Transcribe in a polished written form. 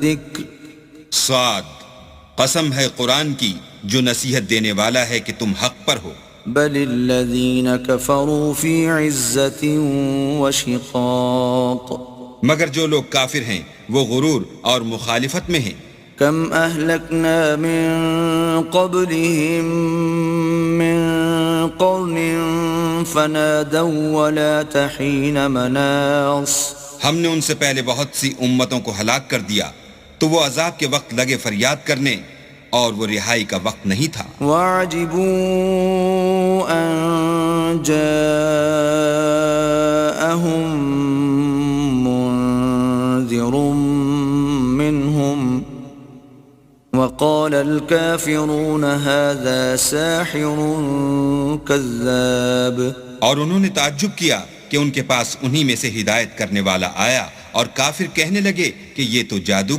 الذکر صاد، قسم ہے قرآن کی جو نصیحت دینے والا ہے کہ تم حق پر ہو، بل الذین کفروا فی عزت وشقاق مگر جو لوگ کافر ہیں وہ غرور اور مخالفت میں ہیں۔ کم اہلکنا من قبلهم من قرن فنادوا ولا تحین مناص، ہم نے ان سے پہلے بہت سی امتوں کو ہلاک کر دیا تو وہ عذاب کے وقت لگے فریاد کرنے اور وہ رہائی کا وقت نہیں تھا۔ وعجبوا ان جاءهم منذر منهم وقال الكافرون هذا ساحر كذاب، اور انہوں نے تعجب کیا کہ ان کے پاس انہی میں سے ہدایت کرنے والا آیا اور کافر کہنے لگے کہ یہ تو جادوگر